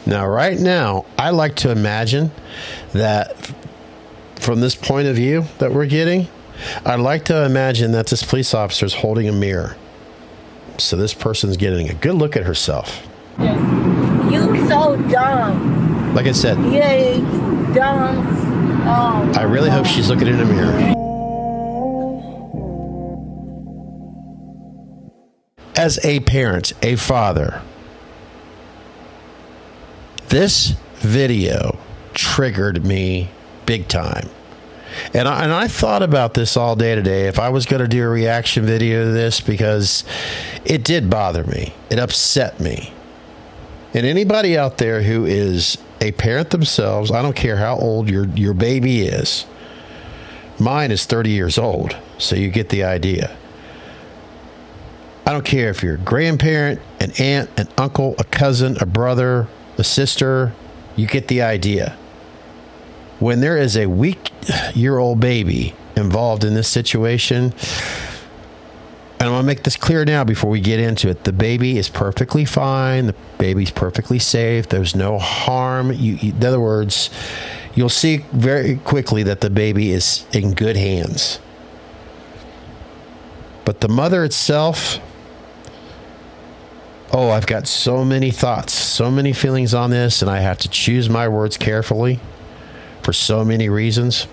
Now, right now, I like to imagine that from this point of view that we're getting, I'd like to imagine that this police officer is holding a mirror. So this person's getting a good look at herself. You so dumb. Like I said. Yeah, you dumb. Oh, I really hope she's looking in a mirror. As a parent, a father, this video triggered me big time. And I thought about this all day today if I was going to do a reaction video to this, because it did bother me. It upset me. And anybody out there who is a parent themselves, I don't care how old your baby is. Mine is 30 years old, so you get the idea. I don't care if you're a grandparent, an aunt, an uncle, a cousin, a brother, a sister, you get the idea. When there is a week-year-old baby involved in this situation, and I'm going to make this clear now before we get into it, the baby is perfectly fine. The baby's perfectly safe. There's no harm. In other words, you'll see very quickly that the baby is in good hands. But the mother itself, oh, I've got so many thoughts, so many feelings on this, and I have to choose my words carefully for so many reasons.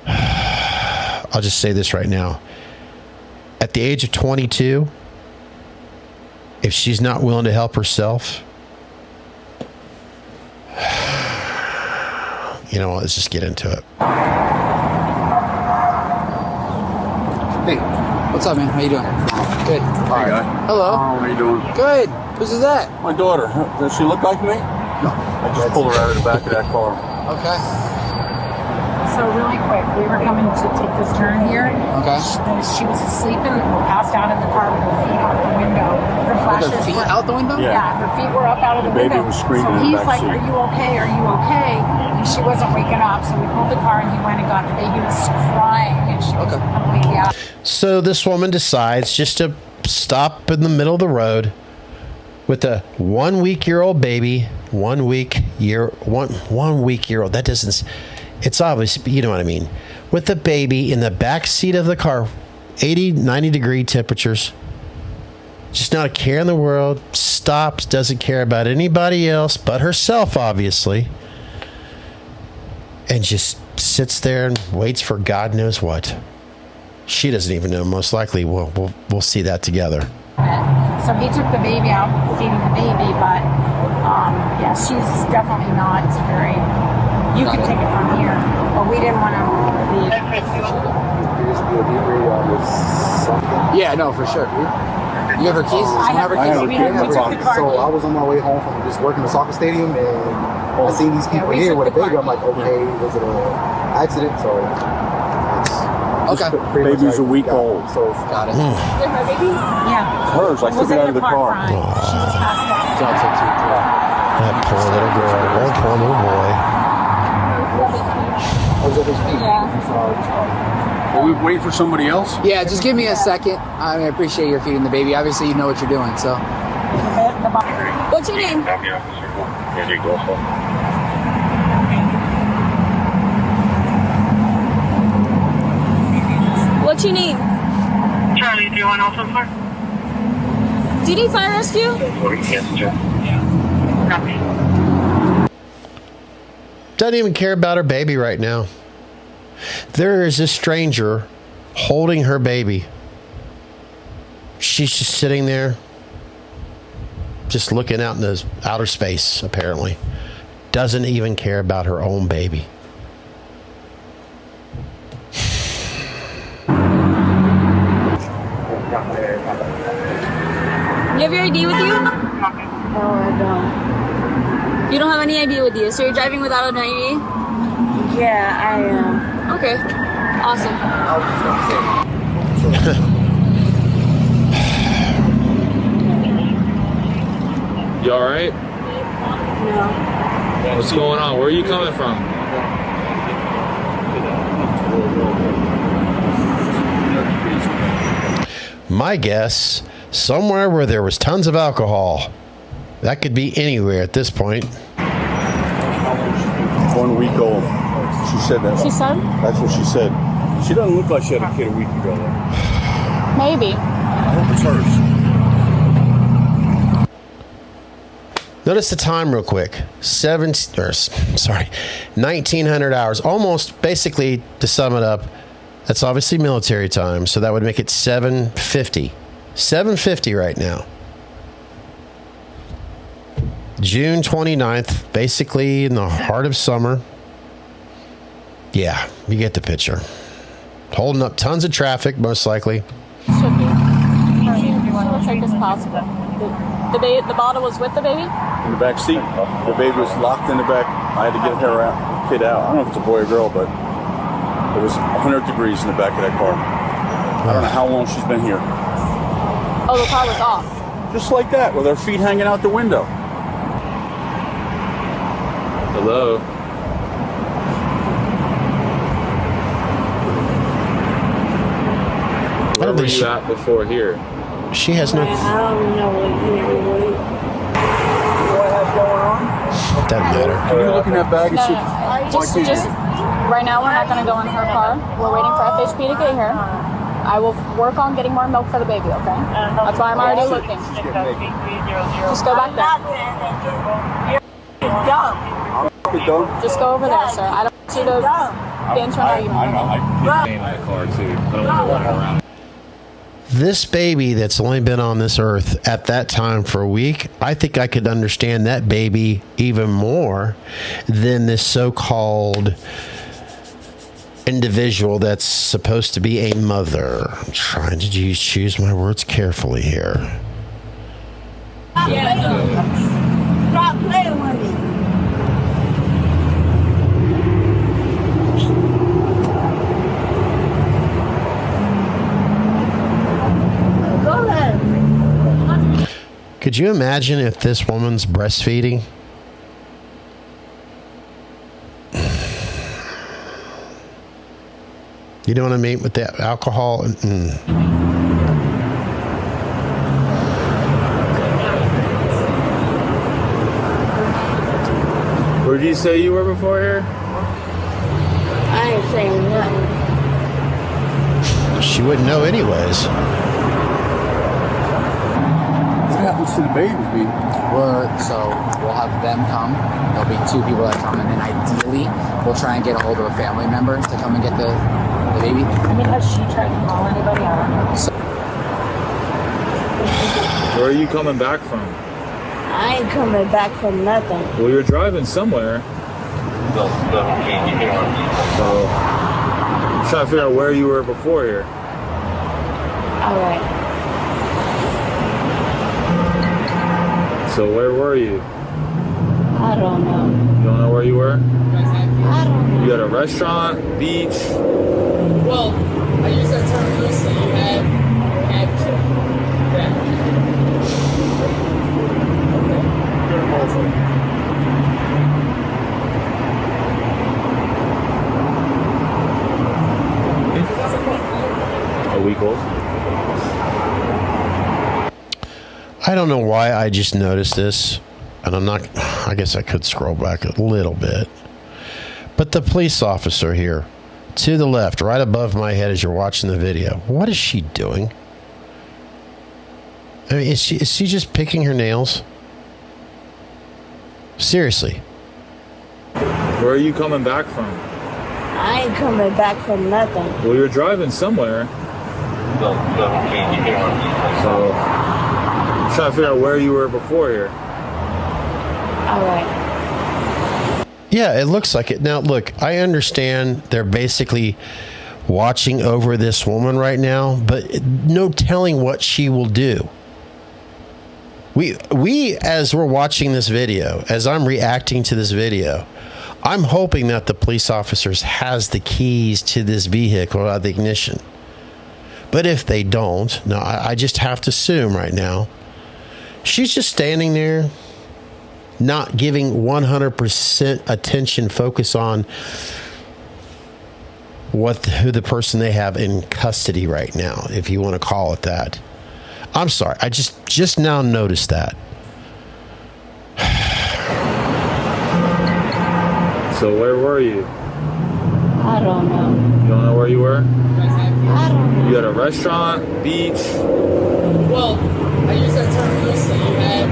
I'll just say this right now. At the age of 22, if she's not willing to help herself, you know, let's just get into it. Hey, what's up, man? How you doing? Good. Hey, guy. Hello. How are you doing? Good. Who's that? My daughter. Does she look like me? No. I just pulled her out of the back of that car. Okay. So really quick, we were coming to take this turn here. Okay. She was asleep and passed out in the car with her feet out the window. Her With flashes her feet were, out the window? Yeah, her feet were up out of the The baby window. was screaming so in the he's back like, seat. "Are you okay? Are you okay?" And she wasn't waking up. So we pulled the car and he went and got the baby. Was crying and she was completely out. So this woman decides just to stop in the middle of the road with a 1 week-year-old baby. 1 week-year-old. That doesn't. It's obvious, you know what I mean. With the baby in the back seat of the car, 80, 90 degree temperatures. Just not a care in the world. Stops, doesn't care about anybody else but herself, obviously. And just sits there and waits for God knows what. She doesn't even know. Most likely, we'll see that together. So he took the baby out, feeding the baby, but yeah, she's definitely not very. You can take it from here, but we didn't want to leave. Yeah, no, for sure. You have her keys? I have her keys. We took the car. So I was on my way home from just working the soccer stadium, and I seen these people here with a baby. I'm like, okay, was it an accident? So okay. Baby's a week old. So Got it. Her baby? Yeah. Hers. I took it out of the car. She was passed out. That poor little girl. Oh, poor little boy. Are we waiting for somebody else? Yeah, just give me a second. I mean, I appreciate your feeding the baby. Obviously, you know what you're doing, so. What's your name? What's your name? Charlie, do you want also far? Do you need fire rescue? Yes, sir. Copy. Doesn't even care about her baby right now. There is a stranger holding her baby. She's just sitting there, just looking out into outer space, apparently. Doesn't even care about her own baby. You have your ID with you? No, I don't. You don't have any ID with you, so you're driving without an ID? Yeah, I am. Okay. Awesome. You alright? No. What's going on? Where are you coming from? My guess, somewhere where there was tons of alcohol. That could be anywhere at this point. 1 week old. She said that. She said? That's what she said. She doesn't look like she had a kid a week ago, though. Maybe. I hope it's hers. Notice the time real quick. 1900 hours. Almost, basically, to sum it up, that's obviously military time, so that would make it 7:50. 7:50 right now. June 29th, basically in the heart of summer. Yeah, you get the picture. Holding up tons of traffic, most likely. Should be. She looks like it's possible. The bottle was with the baby? In the back seat. The baby was locked in the back. I had to get her kid out. I don't know if it's a boy or girl, but it was 100 degrees in the back of that car. I don't know how long she's been here. Oh, the car was off. Just like that, with her feet hanging out the window. Hello. Where were you at before here? She has no. I don't know what you Doesn't matter. Can you look in that bag and see? Just right now we're not going to go in her car. We're waiting for FHP to get here. I will work on getting more milk for the baby, okay? That's why I'm already looking. Just go back there. Just go over there, sir. I don't want you to get into an argument. I in the car too. I don't want to run around. This baby that's only been on this earth at that time for a week, I think I could understand that baby even more than this so-called individual that's supposed to be a mother. I'm trying to choose my words carefully here. Stop playing with me. Go ahead. Could you imagine if this woman's breastfeeding? You know what I mean? With that alcohol. Where did you say you were before here? I ain't saying nothing. She wouldn't know anyways. What happens to the baby, B? So we'll have them come. There'll be 2 people that come, and then ideally we'll try and get a hold of a family member to come and get the baby. I mean, has she tried to call anybody? I don't know. Where are you coming back from? I ain't coming back from nothing. Well, you're driving somewhere. So, I'm trying to figure out where you were before here. All right. So where were you? I don't know. You don't know where you were? I don't know. You at a restaurant, beach? Well, I use that term loosely. You had A week old? I don't know why I just noticed this, and I guess I could scroll back a little bit. But the police officer here, to the left, right above my head as you're watching the video, what is she doing? I mean, is she just picking her nails? Seriously. Where are you coming back from? I ain't coming back from nothing. Well, you're driving somewhere. So, I'm trying to figure out where you were before here. All right. Yeah, it looks like it. Now, look, I understand they're basically watching over this woman right now, but no telling what she will do. We, as we're watching this video, as I'm reacting to this video, I'm hoping that the police officers has the keys to this vehicle out of the ignition. But if they don't, no, I just have to assume right now, she's just standing there, not giving 100% attention, focus on who the person they have in custody right now, if you want to call it that. I'm sorry, I just now noticed that. So where were you? I don't know. You don't know where you were? I don't know. You at a restaurant, beach? Well, I use that term loosely. You had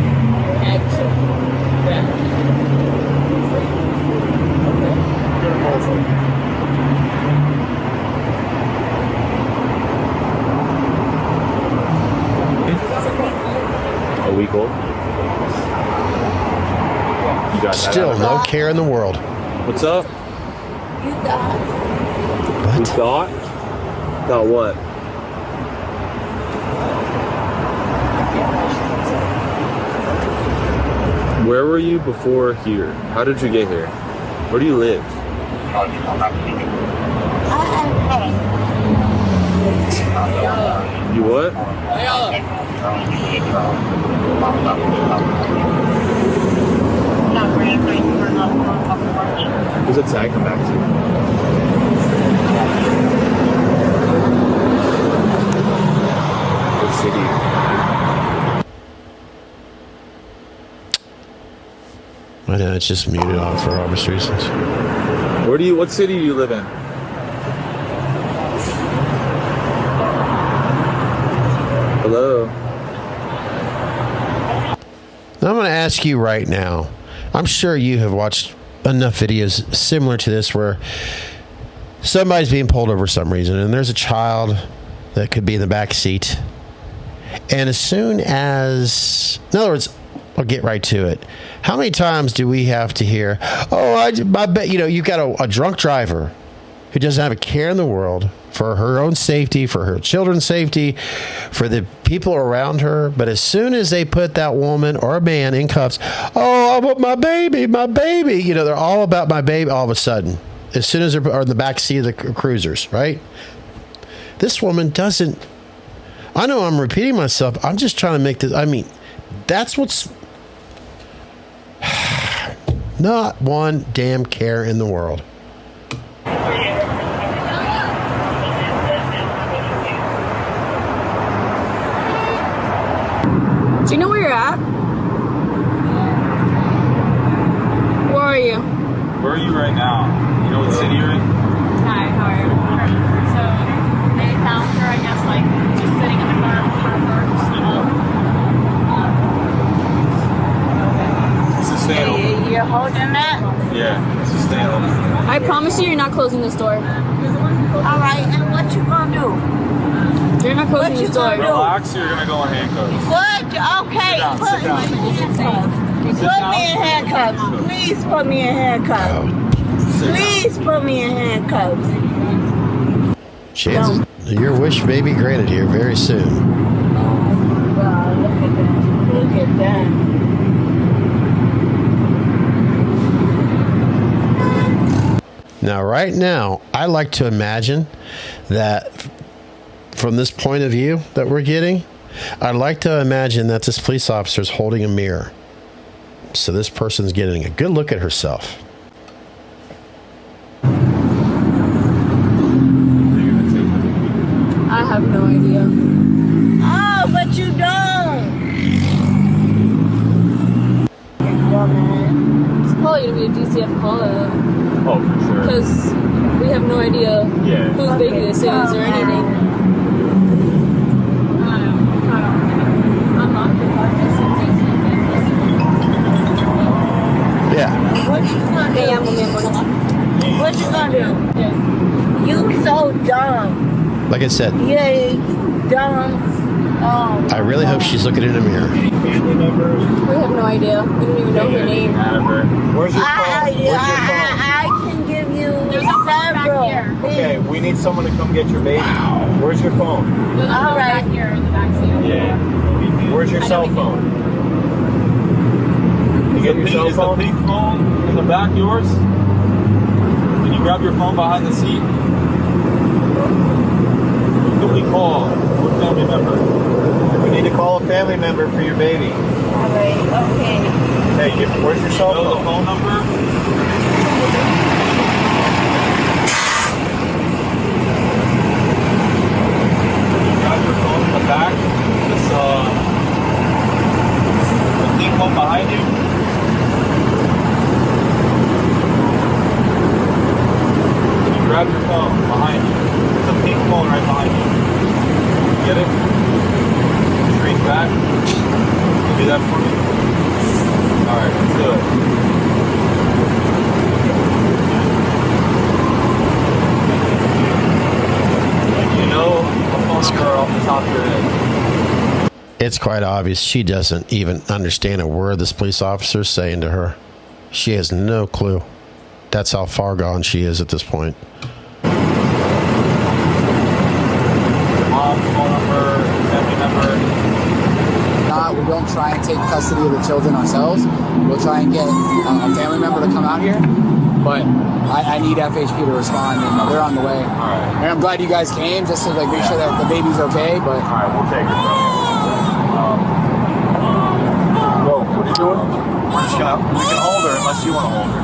A week old? You got that Still out. no care in the world. What's up? You got You thought? Thought what? Where were you before here? How did you get here? Where do you live? You what? Who's that tag come back to? What city? I know it's just muted on for obvious reasons. What city do you live in? Hello? Now I'm going to ask you right now. I'm sure you have watched enough videos similar to this where somebody's being pulled over for some reason and there's a child that could be in the back seat. And as soon as, in other words, I'll get right to it. How many times do we have to hear, you've got a drunk driver who doesn't have a care in the world for her own safety, for her children's safety, for the people around her. But as soon as they put that woman or a man in cuffs, oh, I want my baby. They're all about my baby all of a sudden. As soon as they're in the back seat of the cruisers, right? This woman doesn't, I know I'm repeating myself. I'm just trying to make this, that's what's not one damn care in the world. Do you know where you're at? Where are you? Where are you right now? You know what city you're in? Hi, how are you? So they found her, I guess, like just sitting in the car with her Sustainable. You're holding that? Yeah, sustainable. I promise you, you're not closing this door. All right, and what you gonna do? You're not closing What you this door. gonna do? Relax, or you're gonna go in handcuffs. What? Okay, down, put sit down. me in handcuffs. Put me in handcuffs. Please put me in handcuffs. Please put me in handcuffs. Chances, your wish may be granted here very soon. Oh, God, look at that. Look at that. Now, right now, I like to imagine that from this point of view that we're getting, I'd like to imagine that this police officer is holding a mirror. So this person's getting a good look at herself. I have no idea. Oh, but you don't. It's probably gonna be a DCF call out. Oh, for sure. Because we have no idea Yeah. whose baby this is or anything. I'm not Yeah. What you gonna do? What you gonna do? You so dumb. Like I said, Yeah, you dumb. Oh. I really hope she's looking in a mirror. We have no idea. We don't even know her name. Where's your phone? I can give you several. Okay, we need someone to come get your baby. Where's your phone? All right. Here in the backseat. Yeah. Where's your cell phone? You get your cell Is the phone? pink phone in the back yours? Can you grab your phone behind the seat? Who can we call? What family member? We need to call a family member for your baby. All right. Okay. Hey, where's your cell Know the phone? phone number? Grab your phone in the back. This the pink phone behind you. it's quite obvious she doesn't even understand a word this police officer is saying to her. She has no clue. That's how far gone she is at this point. Mom's phone number, family member. We don't try and take custody of the children ourselves. We'll try and get a family member to come out here. But I need FHP to respond, and they're on the way. All right. And I'm glad you guys came, just to like make sure that the baby's okay. But All right, we'll take it. Whoa, what are you doing? We're just gonna, we can hold her unless you want to hold her.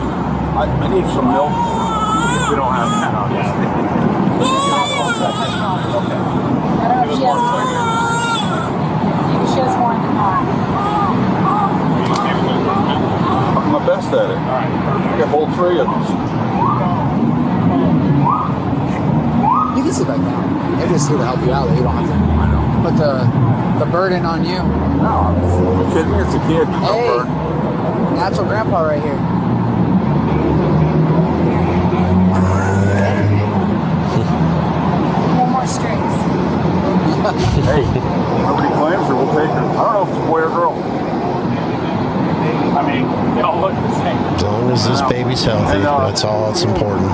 I need some milk. We don't have that, obviously. I don't know if she has one. Maybe she has one. I'm my best at it. All right. I got all three of these. you can sit back down. They're just here to help you out. You don't have to put the burden on you. No, are you kidding me? It's a kid. Hey, natural grandpa right here. No more strings. Hey, nobody claims her. We'll take her. I don't know if it's a boy or girl. I mean, they all look the same. As long as this baby's healthy, that's all that's important.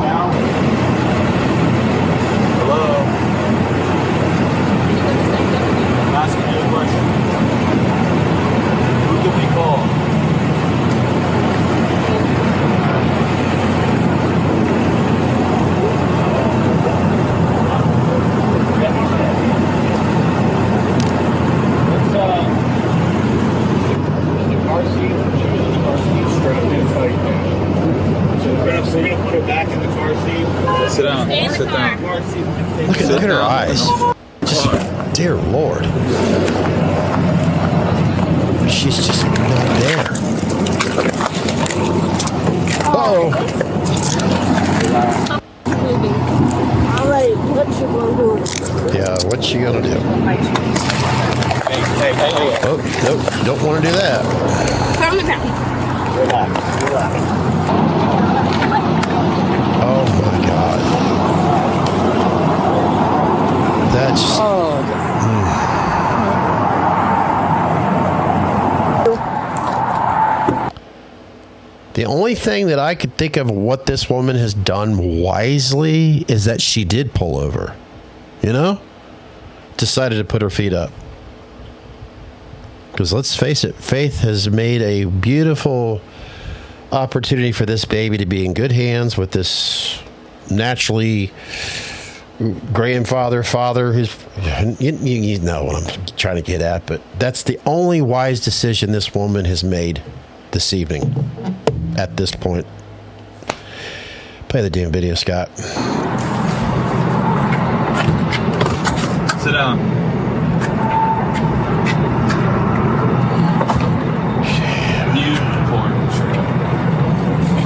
Hello? I'm asking you a question. Who can we call? Sit down. Sit down. Look at her eyes. Just, dear Lord. She's just not there. Uh-oh. All right, what you gonna do? Yeah, what's she gonna do? Hey. Oh, nope, don't want to do that. Calm down. Relax. Oh my God. That's just, the only thing that I could think of what this woman has done wisely is that she did pull over. You know? Decided to put her feet up. Because let's face it, Faith has made a beautiful opportunity for this baby to be in good hands with this naturally father who's, you know what I'm trying to get at, but that's the only wise decision this woman has made this evening at this point. Play the damn video, Scott. Sit down.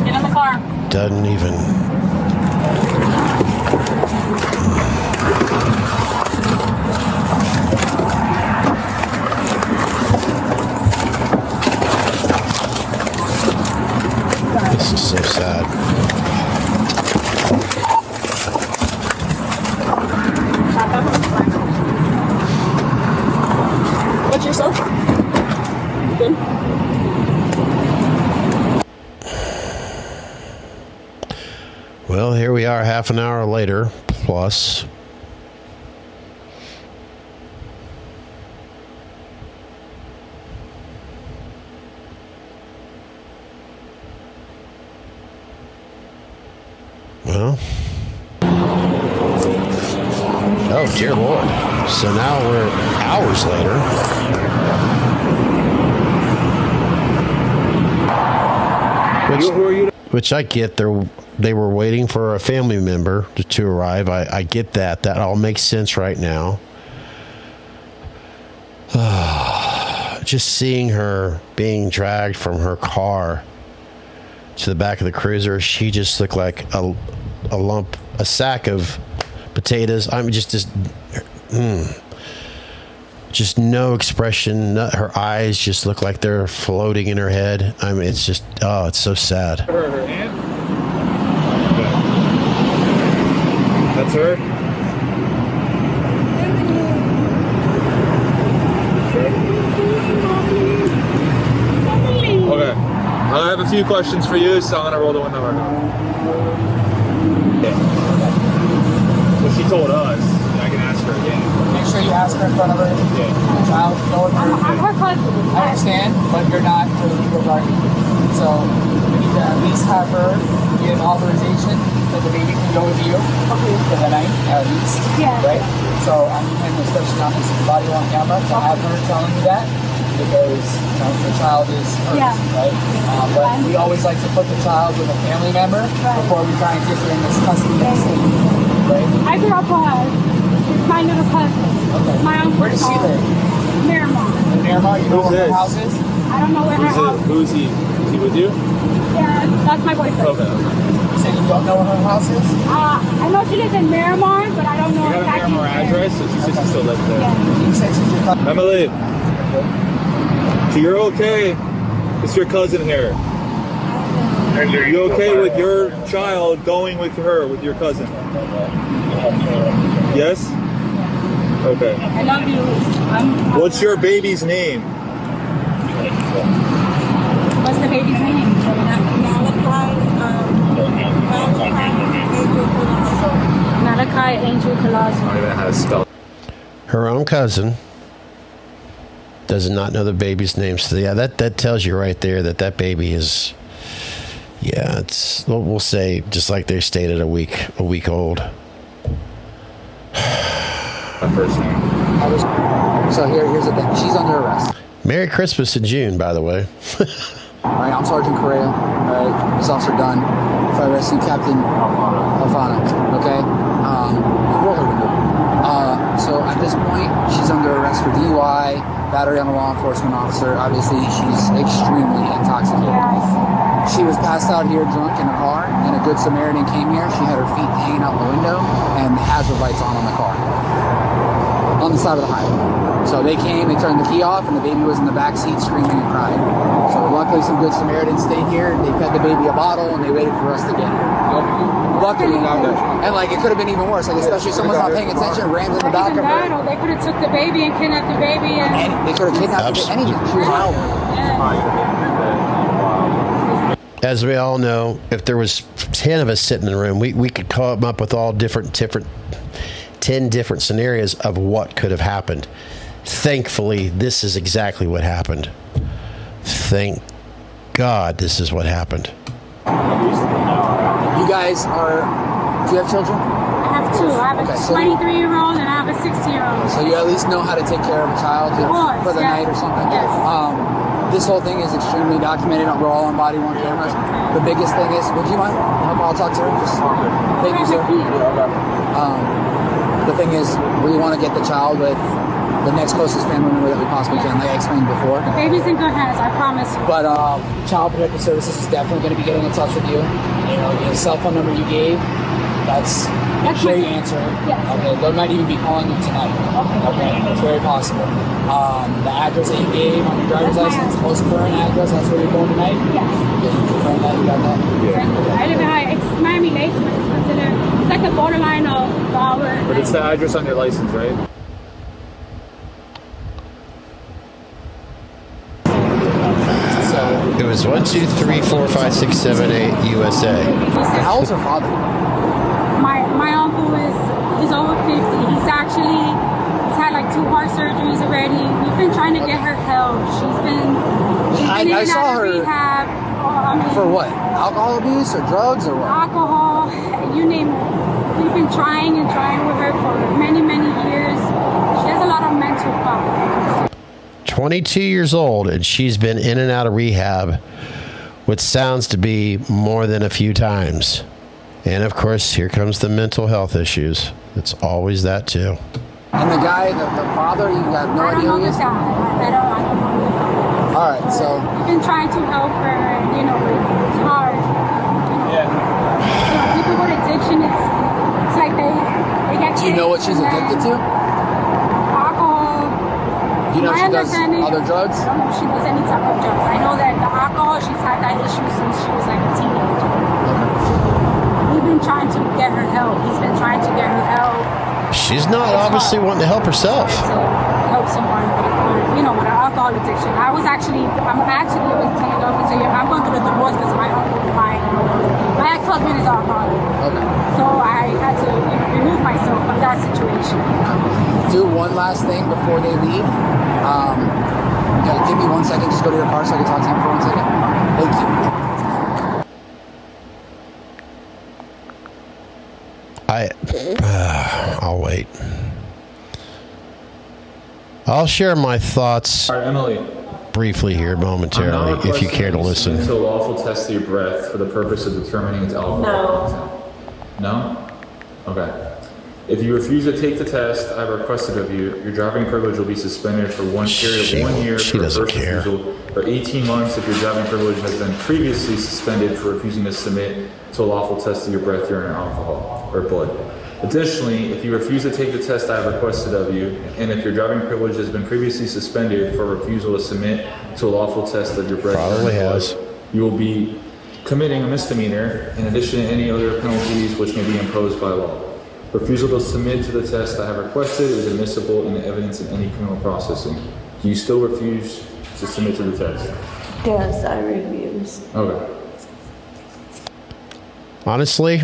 Get in the car. Doesn't even. This is so sad. What's yourself? Good. Well, here we are half an hour later, plus. Well. Oh, dear Lord. So now we're hours later. Which I get. They were waiting for a family member to arrive. I get that. That all makes sense right now. Just seeing her being dragged from her car to the back of the cruiser, she just looked like a sack of potatoes. I'm just no expression. Her eyes just look like they're floating in her head. I mean, it's just, it's so sad. Her hand? That's her? I have a few questions for you, so I'm gonna roll the window right now. Okay. Well, she told us. I can ask her again. Make sure you ask her in front of her child. I'm her cousin. I understand, but you're not her legal guardian. So we need to at least have her give authorization that the baby can go with you for the night, at least. Yeah. Right? So I need him, especially not this body on camera, to have her telling you that, because the child is hers, right? But we always like to put the child with a family member before we try and get her in this custody state, right? I grew up with my little cousin. Okay. My uncle. Where does she live? Miramar. In Miramar? You know where her house is? I don't know where her house is. Who's he? Is he with you? Yeah, that's my boyfriend. Okay. You said you don't know where her house is? I know she lives in Miramar, but I don't know You have a exactly Miramar address, so she says she still lives there. Yeah. You said she's your cousin. Emily, so you're okay? It's your cousin here. Are you okay with your child going with her, with your cousin? Yes? Okay. I love you. What's your baby's name? What's the baby's name? Malachi Angel Colazo. I don't even know how to spell. Her own cousin does not know the baby's name. So yeah, that tells you right there that baby is, yeah, it's, we'll say, just like they stated, a week old. My first name. So here's the thing. She's under arrest. Merry Christmas in June, by the way. All right, I'm Sergeant Correa. All right, Police Officer Dunn. Fire Rescue Captain Alfano. Okay? Roll her window. So at this point, she's under arrest for DUI, battery on a law enforcement officer. Obviously, she's extremely intoxicated. She was passed out here drunk in a car, and a Good Samaritan came here. She had her feet hanging out the window and hazard lights on the car, on the side of the highway. So they came, they turned the key off, and the baby was in the back seat screaming and crying. So luckily some Good Samaritans stayed here, they fed the baby a bottle, and they waited for us to get here. Luckily, and like it could have been even worse, like especially if someone's not paying attention, rams in the back of her. They could have took the baby and kidnapped the baby. And They could have kidnapped the baby, anything. She was wild. As we all know, if there was 10 of us sitting in the room, we could come up with all different 10 different scenarios of what could have happened. Thankfully, this is exactly what happened. Thank God this is what happened. You guys are, do you have children? I have two. I have a 23-year-old and I have a 60-year-old. So you at least know how to take care of a child for the night or something? Yes. This whole thing is extremely documented. We're all on body-worn cameras. The biggest thing is, would you mind? I'll talk to her. Just thank you, sir. The thing is, we want to get the child with the next closest family member that we possibly can, like I explained before. The baby's in good hands, I promise you. But Child Protective Services is definitely going to be getting in touch with you. You know, the cell phone number you gave, that's sure you answer it. Yes. Okay, they might even be calling you tonight. Okay, it's very possible. The address that you gave on your driver's license, most current address, that's where you're going tonight? Yes. Okay, you confirm that, you got that? Yeah. I live in it's Miami Lakes, but it's considered, it's like the borderline of Broward. But it's the address on your license, right? It was 1, 2, 3, 4, 5, 6, 7, 8 USA. How old's her father? My uncle he's over 50. He's had like 2 heart surgeries already. We've been trying to get her help. She's been I saw her rehab. For what? Alcohol abuse or drugs or what? Alcohol, you name it. We've been trying with her for many, many years. She has a lot of mental problems. 22 years old, and she's been in and out of rehab, which sounds to be more than a few times. And of course, here comes the mental health issues. It's always that too. And the guy, the father, you have no idea who he is? I don't know. All right, so we've been trying to help her. You know, it's hard. Yeah. You know, people with addiction, it's like they get. Do you know what she's addicted to? Alcohol. Do you know she does other drugs? I don't know if she does any type of drugs. I know that the alcohol, she's had that issue since she was like a teenager. We've been trying to get her help. He's been trying to get her help. She's not obviously wanting to help herself. To help someone, but you know, with an alcohol addiction. I was actually telling her, so I'm going through a divorce because my ex-husband is alcoholic. Okay. So I had to remove myself from that situation. Do one last thing before they leave. Give me 1 second. Just go to your car so I can talk to him for 1 second. Thank you. I'll wait. I'll share my thoughts Emily, briefly here momentarily, if you care to listen. To a lawful test of your breath for the purpose of determining its alcohol content. No? Okay. If you refuse to take the test I've requested of you, your driving privilege will be suspended for one period of 1 year for first refusal, or 18 months if your driving privilege has been previously suspended for refusing to submit to a lawful test of your breath, urine, or alcohol, or blood. Additionally, if you refuse to take the test I have requested of you, and if your driving privilege has been previously suspended for refusal to submit to a lawful test of your breath, urine, or blood, you will be committing a misdemeanor in addition to any other penalties which may be imposed by law. Refusal to submit to the test I have requested is admissible in the evidence in any criminal processing. Do you still refuse to submit to the test? Yes, I refuse. Okay. Honestly,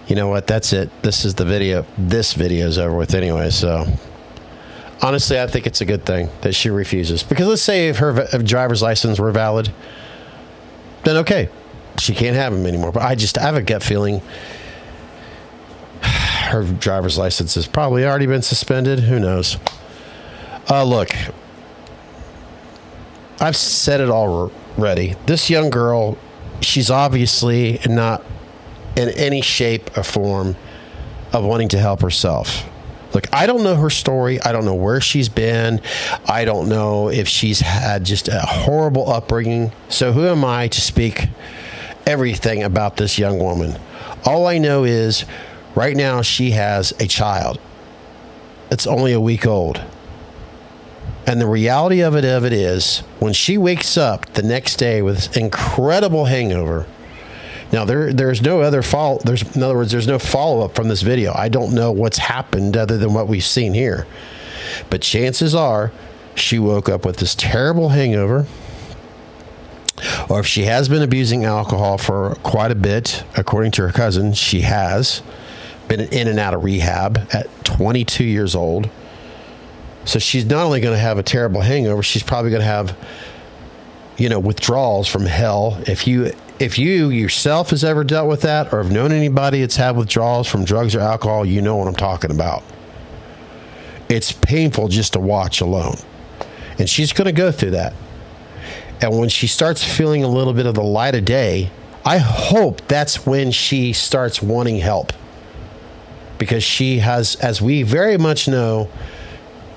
you know what? That's it. This is the video. This video is over with anyway. So, honestly, I think it's a good thing that she refuses. Because let's say if her driver's license were valid, then okay, she can't have them anymore. But I have a gut feeling her driver's license has probably already been suspended. Who knows? Look, I've said it already. This young girl, she's obviously not in any shape or form of wanting to help herself. Look, I don't know her story. I don't know where she's been. I don't know if she's had just a horrible upbringing. So who am I to speak everything about this young woman? All I know is right now she has a child. It's only a week old. And the reality of it is when she wakes up the next day with incredible hangover. Now, there's no other fault. In other words, there's no follow-up from this video. I don't know what's happened other than what we've seen here. But chances are she woke up with this terrible hangover. Or if she has been abusing alcohol for quite a bit, according to her cousin, she has been in and out of rehab at 22 years old. So she's not only going to have a terrible hangover, she's probably going to have, withdrawals from hell. If you yourself has ever dealt with that or have known anybody that's had withdrawals from drugs or alcohol, you know what I'm talking about. It's painful just to watch alone. And she's going to go through that. And when she starts feeling a little bit of the light of day, I hope that's when she starts wanting help. Because she has, as we very much know,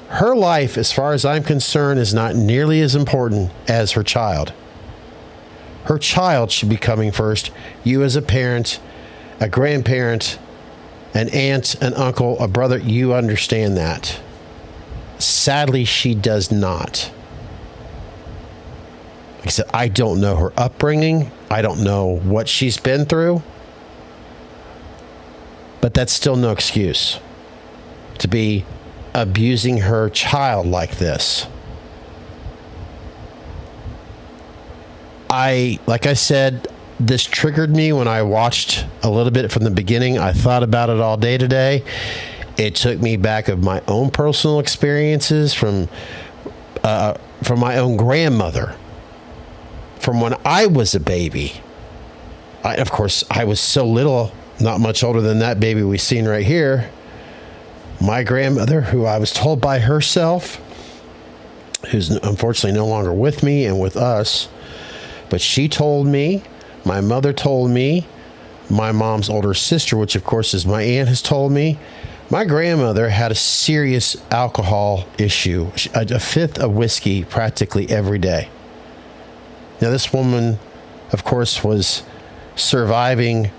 her life, as far as I'm concerned, is not nearly as important as her child. Her child should be coming first. You as a parent, a grandparent, an aunt, an uncle, a brother, you understand that. Sadly, she does not. Like I said, I don't know her upbringing. I don't know what she's been through. But that's still no excuse to be abusing her child like this. Like I said, this triggered me when I watched a little bit from the beginning. I thought about it all day today. It took me back of my own personal experiences from my own grandmother, from when I was a baby. Of course, I was so little, not much older than that baby we've seen right here. My grandmother, who I was told by herself, who's unfortunately no longer with me and with us, but she told me, my mother told me, my mom's older sister, which of course is my aunt, has told me, my grandmother had a serious alcohol issue, a fifth of whiskey practically every day. Now, this woman, of course, was surviving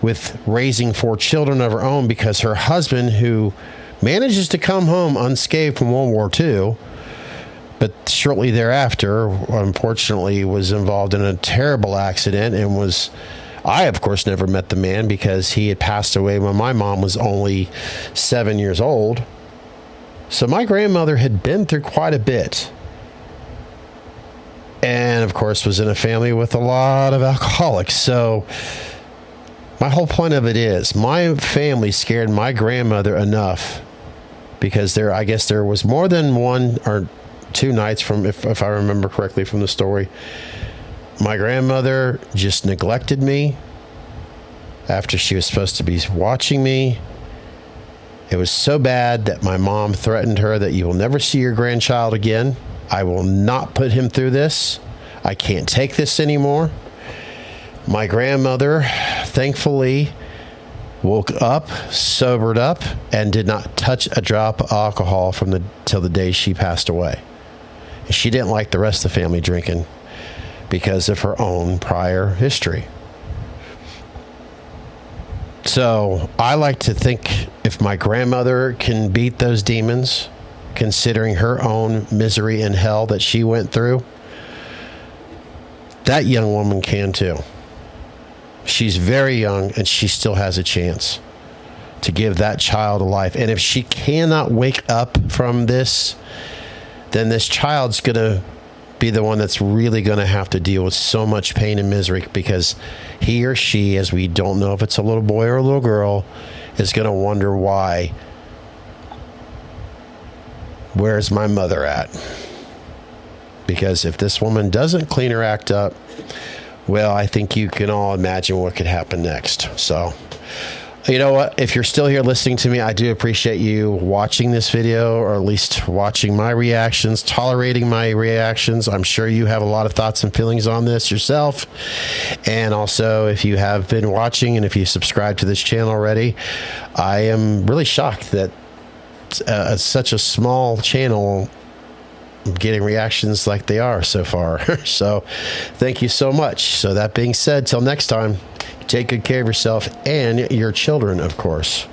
with raising 4 children of her own because her husband, who manages to come home unscathed from World War II, but shortly thereafter, unfortunately, was involved in a terrible accident and was... I, of course, never met the man because he had passed away when my mom was only 7 years old. So my grandmother had been through quite a bit. And of course was in a family with a lot of alcoholics. So my whole point of it is my family scared my grandmother enough because I guess there was more than one or two nights from, if I remember correctly from the story, my grandmother just neglected me after she was supposed to be watching me. It was so bad that my mom threatened her that you will never see your grandchild again. I will not put him through this. I can't take this anymore. My grandmother, thankfully, woke up, sobered up, and did not touch a drop of alcohol till the day she passed away. And she didn't like the rest of the family drinking because of her own prior history. So I like to think if my grandmother can beat those demons, considering her own misery and hell that she went through, that young woman can too. She's very young and she still has a chance to give that child a life. And if she cannot wake up from this, then this child's going to be the one that's really going to have to deal with so much pain and misery, because he or she, as we don't know if it's a little boy or a little girl, is going to wonder why. Where's my mother at? Because if this woman doesn't clean her act up, well, I think you can all imagine what could happen next. So, you know what? If you're still here listening to me, I do appreciate you watching this video, or at least watching my reactions, tolerating my reactions. I'm sure you have a lot of thoughts and feelings on this yourself. And also, if you have been watching and if you subscribe to this channel already, I am really shocked that such a small channel getting reactions like they are so far. So thank you so much. So that being said, till next time, take good care of yourself and your children, of course.